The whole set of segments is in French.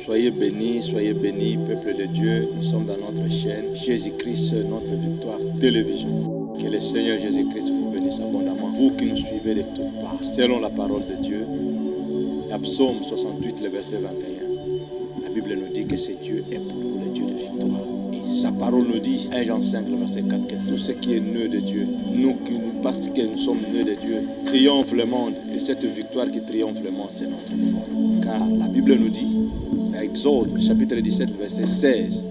Soyez bénis, peuple de Dieu. Nous sommes dans notre chaîne Jésus-Christ, notre victoire télévision. Que le Seigneur Jésus-Christ vous bénisse abondamment. Vous qui nous suivez de toutes parts, selon la parole de Dieu, la Psaume 68, le verset 21. La Bible nous dit que ce Dieu est pour nous le Dieu de victoire. Et sa parole nous dit, 1 Jean 5, le verset 4, que tout ce qui est né de Dieu, parce que nous sommes nés de Dieu, triomphe le monde. Et cette victoire qui triomphe le monde, c'est notre foi. Car la Bible nous dit, dans Exode, chapitre 17, verset 16,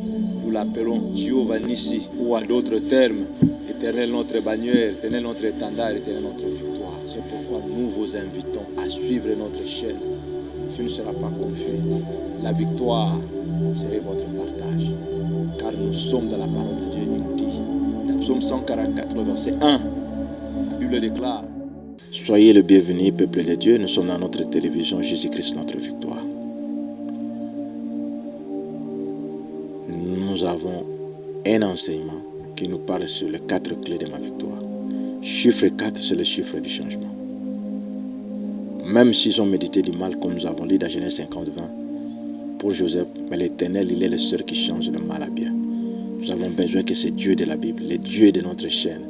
nous l'appelons Jéhovah Nissi, ou à d'autres termes, Éternel notre bannière, Éternel notre étendard, Éternel notre victoire. C'est pourquoi nous vous invitons à suivre notre chaîne. Tu ne seras pas confus. La victoire serait votre partage. Car nous sommes dans la parole de Dieu. Il nous dit, dans Psaume 144, verset 1, la Bible déclare: Soyez le bienvenu, peuple de Dieu. Nous sommes dans notre télévision Jésus-Christ, notre victoire. Nous avons un enseignement qui nous parle sur les 4 clés de ma victoire. Chiffre 4, c'est le chiffre du changement. Même s'ils ont médité du mal, comme nous avons lu dans Genèse 50, 20, pour Joseph, mais l'Éternel, il est le seul qui change le mal à bien. Nous avons besoin que ces dieux de la Bible, les dieux de notre chaîne,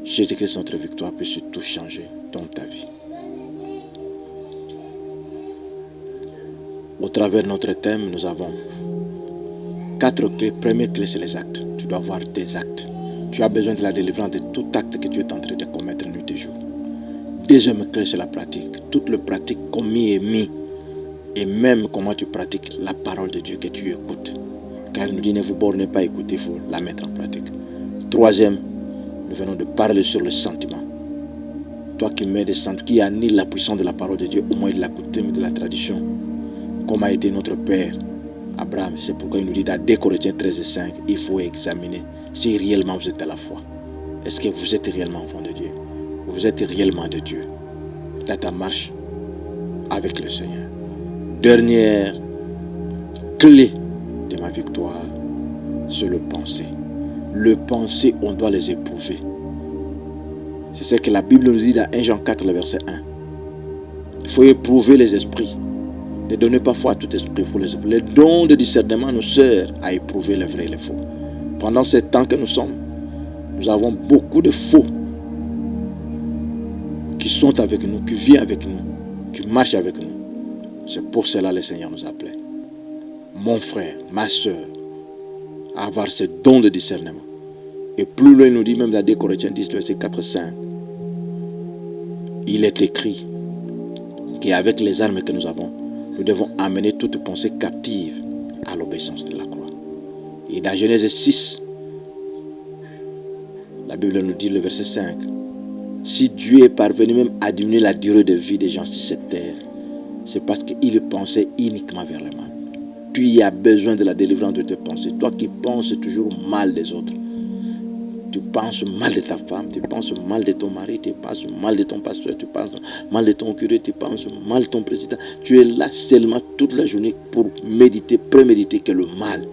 Jésus-Christ, notre victoire, puisse tout changer dans ta vie. Au travers de notre thème, nous avons 4 clés. Première clé, c'est les actes. Tu dois avoir des actes. Tu as besoin de la délivrance de tout acte que tu es en train de commettre nuit et jour. Deuxième clé, c'est la pratique. Toute le pratique commis et mis. Et même comment tu pratiques la parole de Dieu que tu écoutes. Car il nous dit, ne vous bornez pas à écouter, il faut la mettre en pratique. Troisième, nous venons de parler sur le sentiment. Toi qui mets des sentiments, qui annule la puissance de la parole de Dieu, au moins de la coutume, de la tradition, comme a été notre père Abraham. C'est pourquoi il nous dit dans 2 Corinthiens 13 et 5, il faut examiner si réellement vous êtes à la foi. Est-ce que vous êtes réellement enfant de Dieu? Vous êtes réellement de Dieu dans ta marche avec le Seigneur. Dernière clé de ma victoire, c'est le penser. Le penser, on doit les éprouver. C'est ce que la Bible nous dit dans 1 Jean 4, le verset 1. Il faut éprouver les esprits. Ne donnez pas foi à tout esprit. Il faut les éprouver. Les dons de discernement nous servent à éprouver le vrai et le faux. Pendant ce temps que nous sommes, nous avons beaucoup de faux qui sont avec nous, qui vivent avec nous, qui marchent avec nous. C'est pour cela que le Seigneur nous appelait. Mon frère, ma soeur, à avoir ce don de discernement. Et plus loin, il nous dit, même dans 2 Corinthiens 10, verset 4, 5, il est écrit qu'avec les armes que nous avons, nous devons amener toute pensée captive à l'obéissance de la croix. Et dans Genèse 6, la Bible nous dit, le verset 5, si Dieu est parvenu même à diminuer la durée de vie des gens sur cette terre, c'est parce qu'il pensait uniquement vers le mal. Tu y as besoin de la délivrance de tes pensées. Toi qui penses toujours mal des autres. Tu penses mal de ta femme, tu penses mal de ton mari, tu penses mal de ton pasteur, tu penses mal de ton curé, tu penses mal de ton président. Tu es là seulement toute la journée pour méditer, préméditer que le mal.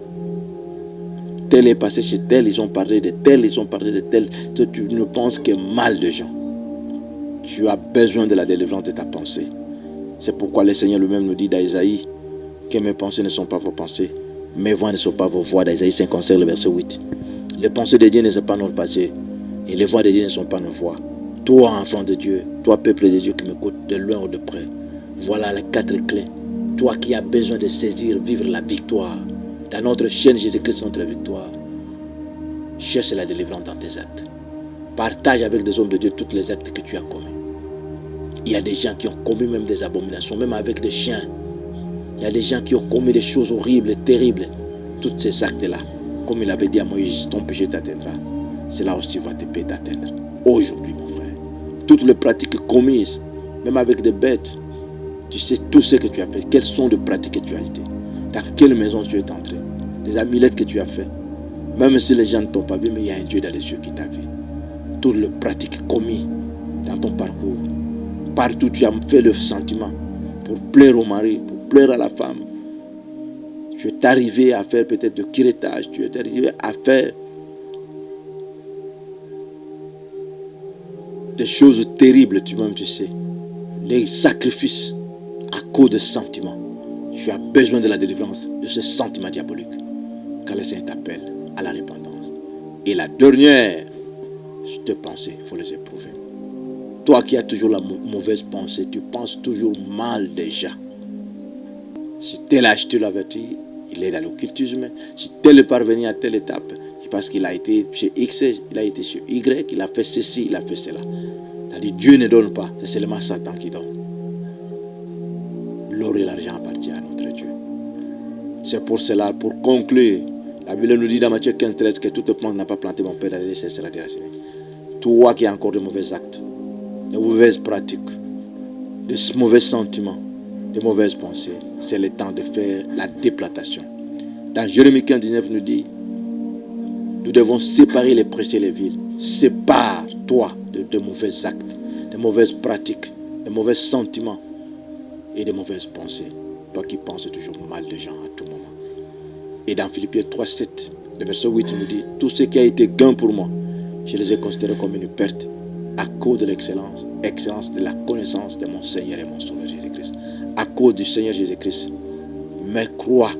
Tel est passé chez tel, ils ont parlé de tel, ils ont parlé de tel. Tu ne penses que mal de gens. Tu as besoin de la délivrance de ta pensée. C'est pourquoi le Seigneur lui-même nous dit dans Isaïe que mes pensées ne sont pas vos pensées, mes voix ne sont pas vos voix. Dans Isaïe 55, le verset 8. Les pensées de Dieu ne sont pas nos pensées et les voix de Dieu ne sont pas nos voix. Toi, enfant de Dieu, toi, peuple de Dieu qui m'écoute de loin ou de près, voilà les 4 clés. Toi qui as besoin de saisir, vivre la victoire. Dans notre chaîne Jésus-Christ, notre victoire. Cherche la délivrance dans tes actes. Partage avec des hommes de Dieu tous les actes que tu as commis. Il y a des gens qui ont commis même des abominations, même avec des chiens. Il y a des gens qui ont commis des choses horribles, terribles. Tous ces actes-là, comme il avait dit à Moïse, ton péché t'atteindra. C'est là aussi va te payer t'atteindre. Aujourd'hui, mon frère. Toutes les pratiques commises, même avec des bêtes, tu sais tout ce que tu as fait. Quelles sont les pratiques que tu as été? Dans quelle maison tu es entré? Les amulettes que tu as fait. Même si les gens ne t'ont pas vu, mais il y a un Dieu dans les cieux qui t'a vu. Toutes les pratiques commises dans ton parcours. Partout tu as fait le sentiment pour plaire au mari, pour plaire à la femme. Tu es arrivé à faire peut-être de kiretage, tu es arrivé à faire des choses terribles, tu-même tu sais. Les sacrifices à cause de sentiments. Tu as besoin de la délivrance de ce sentiment diabolique. Car le Seigneur t'appelle à la repentance. Et la dernière de pensée, il faut les éprouver. Toi qui as toujours la mauvaise pensée, tu penses toujours mal déjà. Si tel a acheté l'averti, il est dans l'occultisme. Si tel est parvenu à telle étape, c'est parce qu'il a été chez X, il a été chez Y, il a fait ceci, il a fait cela. C'est-à-dire Dieu ne donne pas, c'est seulement Satan qui donne. L'or et l'argent appartiennent à notre Dieu. C'est pour cela, pour conclure, la Bible nous dit dans Matthieu 15:13 que toute plante n'a pas planté mon Père dans les déserts sera déracinée. Toi qui as encore de mauvais actes, de mauvaises pratiques, de mauvais sentiments, de mauvaises pensées, c'est le temps de faire la déplantation. Dans Jérémie 15:19 nous dit, nous devons séparer les prêcheurs et les villes. Sépare-toi de mauvais actes, de mauvaises pratiques, de mauvais sentiments et de mauvaises pensées. Toi qui penses toujours mal de gens à tout moment. Et dans Philippiens 3:7, le verset 8 nous dit, tout ce qui a été gain pour moi, je les ai considérés comme une perte à cause de l'excellence de la connaissance de mon Seigneur et mon Sauveur Jésus-Christ. À cause du Seigneur Jésus-Christ, mais crois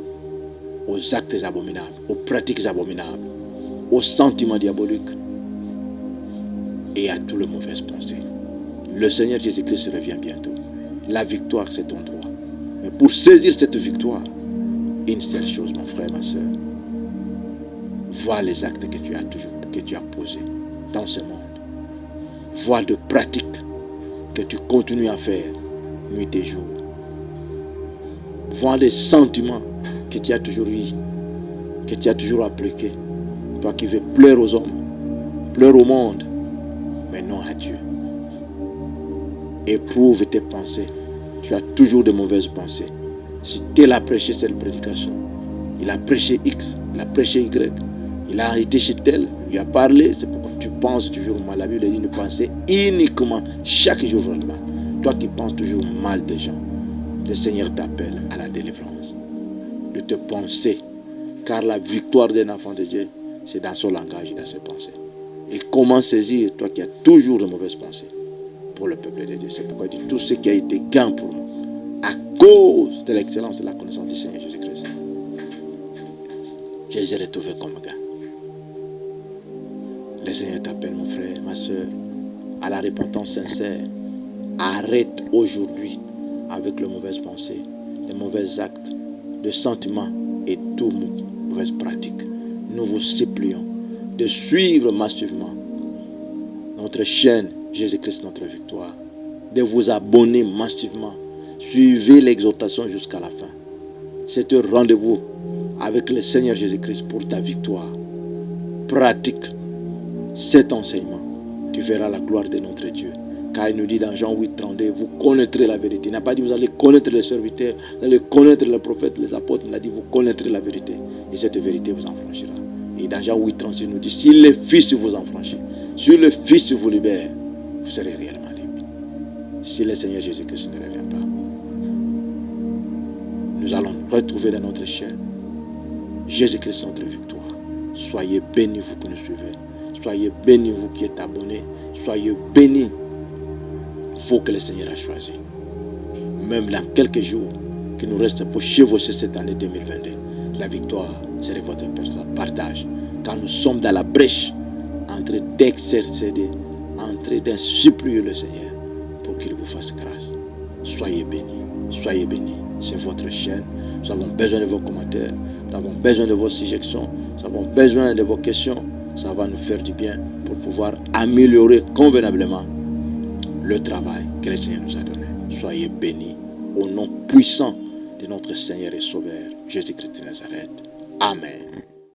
aux actes abominables, aux pratiques abominables, aux sentiments diaboliques et à toutes les mauvaises pensées. Le Seigneur Jésus-Christ revient bientôt. La victoire, c'est ton droit. Mais pour saisir cette victoire, une seule chose, mon frère, ma soeur, vois les actes que tu as posés dans ce monde. Vois de pratiques que tu continues à faire nuit et jour. Vois les sentiments que tu as toujours eu, que tu as toujours appliqués. Toi qui veux plaire aux hommes, plaire au monde, mais non à Dieu. Éprouve tes pensées. Tu as toujours de mauvaises pensées. Si tel a prêché cette prédication, il a prêché X, il a prêché Y, il a été chez tel, il lui a parlé, c'est pourquoi tu penses toujours mal. La Bible dit de penser uniquement chaque jour mal. Toi qui penses toujours mal des gens, le Seigneur t'appelle à la délivrance. De te penser, car la victoire d'un enfant de Dieu, c'est dans son langage et dans ses pensées. Et comment saisir, toi qui as toujours de mauvaises pensées pour le peuple de Dieu. C'est pourquoi il dit tout ce qui a été gain pour nous, à cause de l'excellence et de la connaissance du Seigneur Jésus-Christ. Je les ai retrouvés comme gain. Le Seigneur t'appelle, mon frère, ma soeur, à la repentance sincère. Arrête aujourd'hui avec les mauvaises pensées, les mauvais actes, les sentiments et toutes mauvaises pratiques. Nous vous supplions de suivre massivement notre chaîne Jésus-Christ, notre victoire, de vous abonner massivement. Suivez l'exhortation jusqu'à la fin. C'est un rendez-vous avec le Seigneur Jésus-Christ pour ta victoire. Pratique cet enseignement. Tu verras la gloire de notre Dieu. Car il nous dit dans Jean 8:32, vous connaîtrez la vérité. Il n'a pas dit vous allez connaître les serviteurs, vous allez connaître les prophètes, les apôtres. Il a dit vous connaîtrez la vérité. Et cette vérité vous enfranchira. Et dans Jean 8:36, il nous dit si le Fils vous enfranchit, si le Fils vous libère, vous serez réellement libre. Si le Seigneur Jésus-Christ ne revient pas, nous allons retrouver dans notre chaîne Jésus-Christ, notre victoire. Soyez bénis, vous qui nous suivez. Soyez bénis, vous qui êtes abonnés. Soyez bénis, vous que le Seigneur a choisi. Même dans quelques jours qui nous restent pour chevaucher cette année 2022, la victoire serait votre partage. Quand nous sommes dans la brèche, en train d'exercer, en train de supplier le Seigneur pour qu'il vous fasse grâce. Soyez bénis, soyez bénis. C'est votre chaîne. Nous avons besoin de vos commentaires. Nous avons besoin de vos suggestions. Nous avons besoin de vos questions. Ça va nous faire du bien pour pouvoir améliorer convenablement le travail que le Seigneur nous a donné. Soyez bénis au nom puissant de notre Seigneur et Sauveur, Jésus-Christ de Nazareth. Amen.